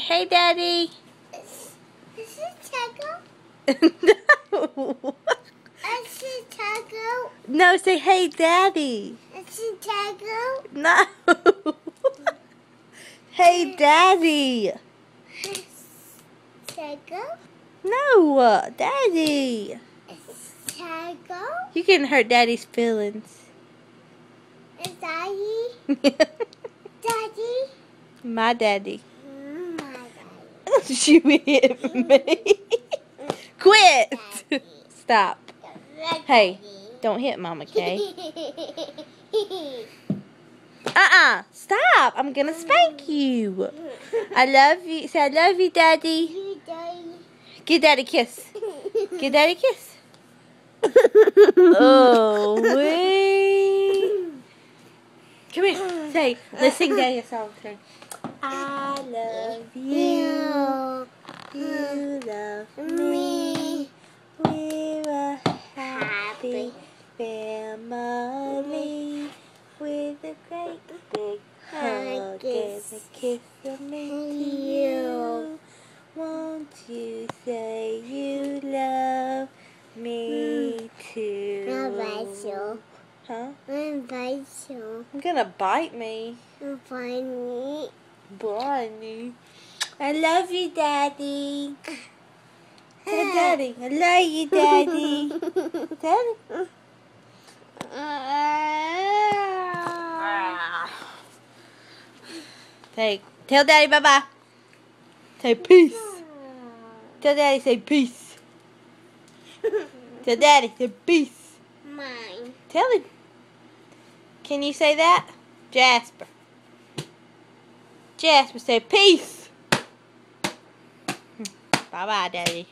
hey, Daddy. Is it taco? No. Is it taco? No, say hey, Daddy. Is it taco? No. Hey, Daddy. Taco? No, Daddy. Taco? You can hurt Daddy's feelings. Is Daddy? Daddy? My daddy. My daddy. You hit me. Quit. Stop. Hey, don't hit Mama Kay. Stop. I'm going to spank you. I love you. Say I love you, Daddy. You daddy. Give Daddy a kiss. Give Daddy a kiss. Oh, wait. Come here. Say, let's sing Daddy a song. Say, I love you. You love me. We're a happy family with a great big hug and a kiss from me to you. Won't you say you love me too? I'll bite you. Huh? I'll bite you. You're gonna bite me. I'll bite me. Bite me. I love you, Daddy. Hey, Daddy. I love you, Daddy. Daddy. Say, tell Daddy bye-bye. Say peace. Tell Daddy, say peace. Tell Daddy, say peace. Mine. Tell him. Can you say that? Jasper. Jasper, say peace. Bye-bye, Daddy.